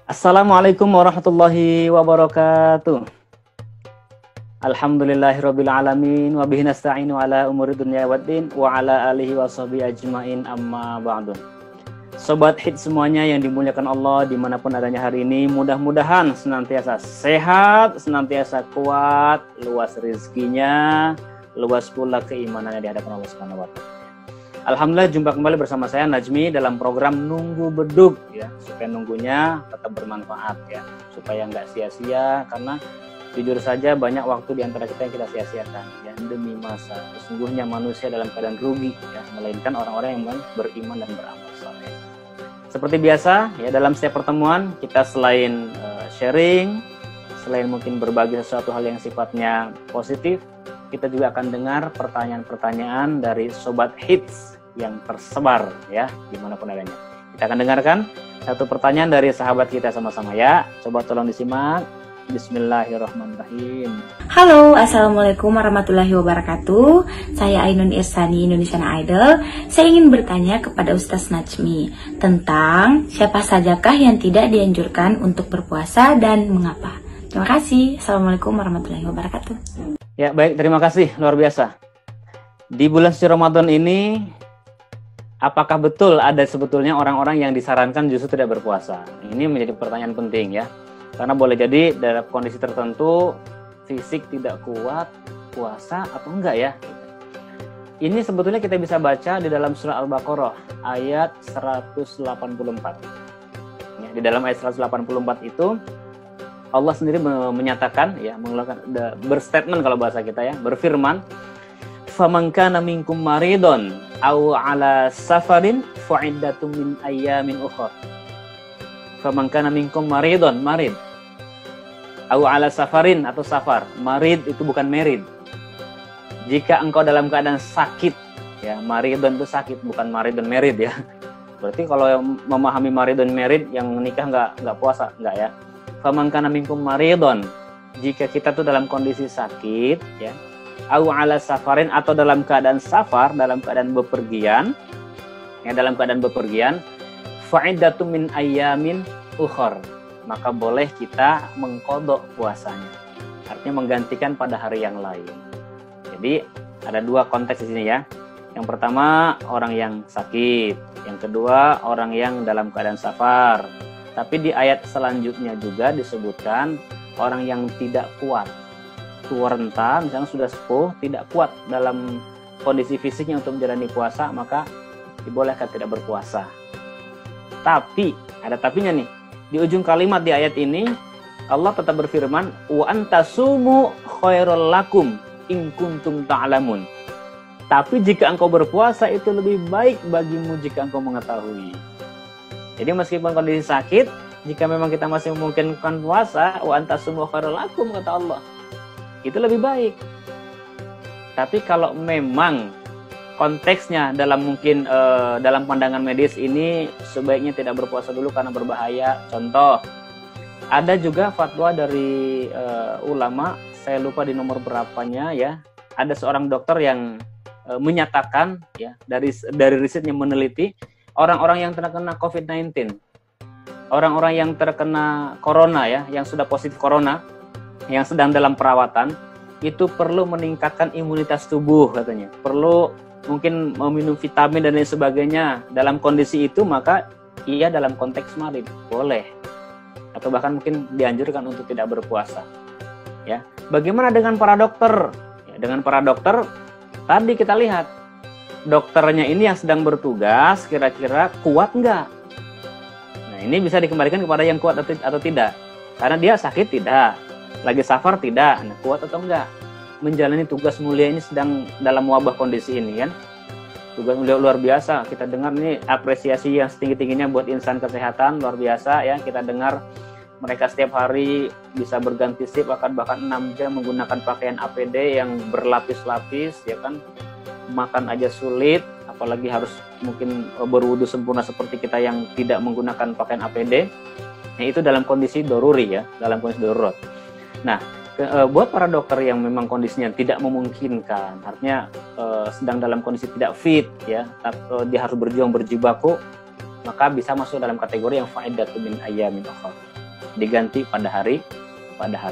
Assalamualaikum warahmatullahi wabarakatuh. Alhamdulillahirabbil alamin wa bihi nasta'inu ala umuri dunya waddin wa ala alihi washabihi ajmain amma ba'du. Sobat hit semuanya yang dimuliakan Allah dimanapun adanya hari ini, mudah-mudahan senantiasa sehat, senantiasa kuat, luas rezekinya, luas pula keimanannya di hadapan Allah Subhanahu wa taala. Alhamdulillah jumpa kembali bersama saya Najmi dalam program Nunggu Bedug ya, supaya nunggunya tetap bermanfaat ya, supaya nggak sia-sia, karena jujur saja banyak waktu di antara kita yang kita sia-siakan ya demi masa. Sesungguhnya manusia dalam keadaan rugi ya, melainkan orang-orang yang beriman dan beramal saleh. Seperti biasa ya, dalam setiap pertemuan kita selain sharing, selain mungkin berbagi sesuatu hal yang sifatnya positif, kita juga akan dengar pertanyaan-pertanyaan dari Sobat Hits yang tersebar ya dimanapun adanya. Kita akan dengarkan satu pertanyaan dari sahabat kita sama-sama ya. Coba tolong disimak. Bismillahirrahmanirrahim. Halo, Assalamualaikum warahmatullahi wabarakatuh. Saya Ainun Irsani, Indonesian Idol. Saya ingin bertanya kepada Ustaz Najmi tentang siapa sajakah yang tidak dianjurkan untuk berpuasa dan mengapa. Terima kasih. Assalamualaikum warahmatullahi wabarakatuh. Ya baik, terima kasih, luar biasa. Di bulan suci Ramadan ini, apakah betul ada sebetulnya orang-orang yang disarankan justru tidak berpuasa? Ini menjadi pertanyaan penting ya. Karena boleh jadi dalam kondisi tertentu fisik tidak kuat, puasa atau enggak ya. Ini sebetulnya kita bisa baca di dalam surah Al-Baqarah ayat 184. Ya, di dalam ayat 184 itu Allah sendiri menyatakan ya, mengeluarkan berstatement kalau bahasa kita ya, berfirman, "Faman kana minkum maridon aw ala safarin fa iddatum min ayyamin ukhra." Faman kana minkum maridon, marid. Aw ala safarin atau safar. Marid itu bukan merid. Jika engkau dalam keadaan sakit, ya, maridon itu sakit, bukan maridon merid ya. Berarti kalau yang memahami maridon merid yang nikah enggak puasa, enggak ya. Faman kana minkum maridon, jika kita tuh dalam kondisi sakit ya, au ala safarin atau dalam keadaan safar, dalam keadaan bepergian ya, dalam keadaan bepergian, fa'iddatum min ayyamin ukhar, maka boleh kita mengqadha puasanya, artinya menggantikan pada hari yang lain. Jadi ada dua konteks di sini ya. Yang pertama orang yang sakit, yang kedua orang yang dalam keadaan safar. Tapi di ayat selanjutnya juga disebutkan orang yang tidak kuat, tua renta, misalnya sudah sepuh, tidak kuat dalam kondisi fisiknya untuk menjalani puasa, maka dibolehkan tidak berpuasa. Tapi, ada tapinya nih, di ujung kalimat di ayat ini, Allah tetap berfirman, wa antasumu khairul lakum in kuntum ta'lamun. Tapi jika engkau berpuasa itu lebih baik bagimu jika engkau mengetahui. Jadi meskipun kondisi sakit, jika memang kita masih memungkinkan puasa, wa antasumu khairul lakum, kata Allah, itu lebih baik. Tapi kalau memang konteksnya dalam mungkin dalam pandangan medis ini sebaiknya tidak berpuasa dulu karena berbahaya. Contoh, ada juga fatwa dari ulama, saya lupa di nomor berapanya ya. Ada seorang dokter yang menyatakan ya, dari risetnya meneliti orang-orang yang terkena COVID-19, orang-orang yang terkena corona ya, yang sudah positif corona, yang sedang dalam perawatan, itu perlu meningkatkan imunitas tubuh katanya. Perlu mungkin meminum vitamin dan lain sebagainya. Dalam kondisi itu maka ia dalam konteks marid boleh, atau bahkan mungkin dianjurkan untuk tidak berpuasa. Ya, bagaimana dengan para dokter? Ya, dengan para dokter tadi kita lihat dokternya ini yang sedang bertugas kira-kira kuat nggak? Nah ini bisa dikembalikan kepada yang kuat atau tidak. Karena dia sakit tidak, lagi safar tidak, nah kuat atau enggak? Menjalani tugas mulia ini sedang dalam wabah kondisi ini kan. Tugas mulia luar biasa, kita dengar ini apresiasi yang setinggi-tingginya buat insan kesehatan, luar biasa ya. Kita dengar mereka setiap hari bisa berganti shift bahkan 6 jam menggunakan pakaian APD yang berlapis-lapis ya kan. Makan aja sulit, apalagi harus mungkin berwudu sempurna seperti kita yang tidak menggunakan pakaian APD. Nah, itu dalam kondisi daruri ya, dalam kondisi darurat. Nah, buat para dokter yang memang kondisinya tidak memungkinkan, artinya sedang dalam kondisi tidak fit ya, dia harus berjuang berjibaku, maka bisa masuk dalam kategori yang fa'idatun min ayyamin ukhar, diganti pada hari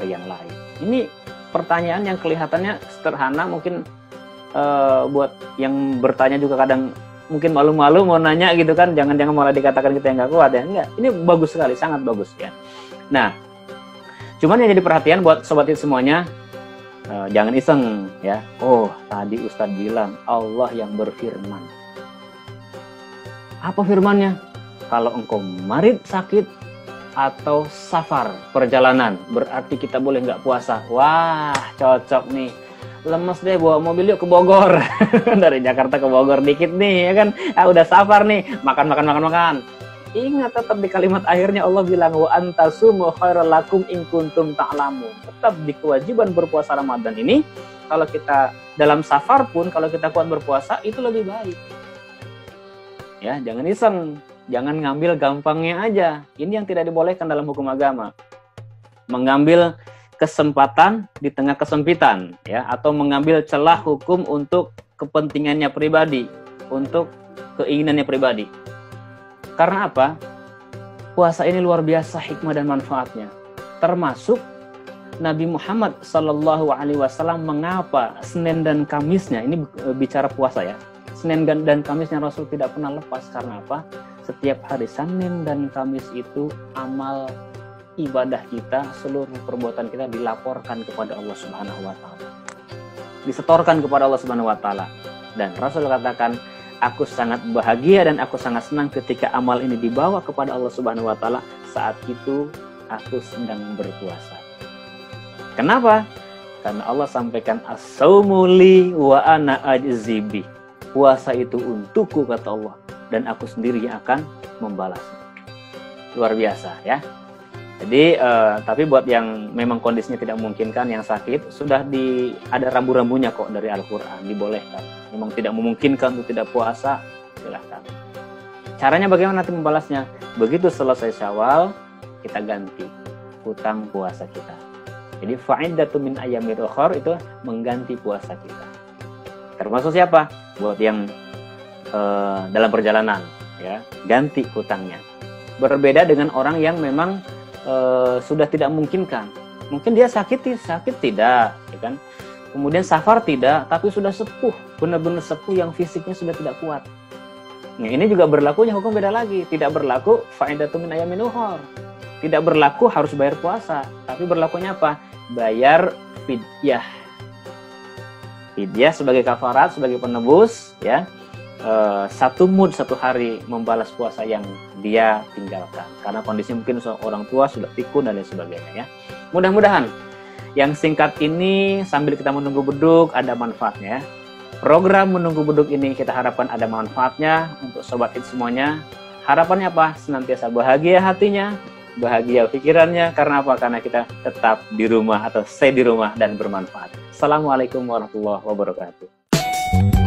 yang lain. Ini pertanyaan yang kelihatannya sederhana, mungkin buat yang bertanya juga kadang mungkin malu-malu mau nanya gitu kan, jangan-jangan malah dikatakan kita yang nggak kuat ya. Enggak, ini bagus sekali, sangat bagus ya. Nah, cuman yang jadi perhatian buat sobat itu semuanya, jangan iseng ya. Oh, tadi Ustadz bilang Allah yang berfirman. Apa firmannya? Kalau engkau marid, sakit, atau safar, perjalanan, berarti kita boleh nggak puasa. Wah, cocok nih. Lemes deh, bawa mobil yuk ke Bogor. Dari Jakarta ke Bogor dikit nih, ya kan? Udah safar nih, makan. Ingat tetap di kalimat akhirnya Allah bilang, wa antasumu khairul lakum in kuntum ta'lamun. Tetap di kewajiban berpuasa Ramadan ini, kalau kita dalam safar pun, kalau kita kuat berpuasa, itu lebih baik. Ya, jangan iseng, jangan ngambil gampangnya aja. Ini yang tidak dibolehkan dalam hukum agama. Mengambil kesempatan di tengah kesempitan, ya, atau mengambil celah hukum untuk kepentingannya pribadi, untuk keinginannya pribadi. Karena apa? Puasa ini luar biasa hikmah dan manfaatnya. Termasuk Nabi Muhammad SAW mengapa Senin dan Kamisnya, ini bicara puasa ya, Senin dan Kamisnya Rasul tidak pernah lepas. Karena apa? Setiap hari Senin dan Kamis itu amal ibadah kita, seluruh perbuatan kita dilaporkan kepada Allah Subhanahu wa taala. Disetorkan kepada Allah Subhanahu wa taala. Dan Rasul katakan, aku sangat bahagia dan aku sangat senang ketika amal ini dibawa kepada Allah Subhanahu wa taala, saat itu aku sedang berpuasa. Kenapa? Karena Allah sampaikan as-saumu li wa ana ajzibi. Puasa itu untukku kata Allah, dan aku sendiri yang akan membalasnya. Luar biasa ya. Jadi, tapi buat yang memang kondisinya tidak memungkinkan, yang sakit, sudah ada rambu-rambunya kok dari Al-Quran, dibolehkan. Memang tidak memungkinkan untuk tidak puasa, silahkan. Caranya bagaimana nanti membalasnya? Begitu selesai Syawal, kita ganti hutang puasa kita. Jadi, fa'iddatun min ayyamil ukhar itu mengganti puasa kita. Termasuk siapa? Buat yang dalam perjalanan, ya, ganti hutangnya. Berbeda dengan orang yang memang sudah tidak memungkinkan. Mungkin dia sakit tidak, ya kan? Kemudian safar tidak, tapi sudah sepuh, benar-benar sepuh yang fisiknya sudah tidak kuat. Nah, ini juga berlakunya hukum beda lagi. Tidak berlaku fa'iddatun min ayyamin ukhar. Tidak berlaku harus bayar puasa, tapi berlakunya apa? Bayar fidyah. Fidyah sebagai kafarat, sebagai penebus, ya. Satu mud, satu hari membalas puasa yang dia tinggalkan karena kondisi mungkin orang tua sudah pikun dan lain sebagainya ya. Mudah-mudahan yang singkat ini sambil kita menunggu beduk ada manfaatnya. Program menunggu beduk ini kita harapkan ada manfaatnya untuk sobat it semuanya. Harapannya apa? Senantiasa bahagia hatinya, bahagia pikirannya. Karena apa? Karena kita tetap di rumah atau stay di rumah dan bermanfaat. Assalamualaikum warahmatullahi wabarakatuh.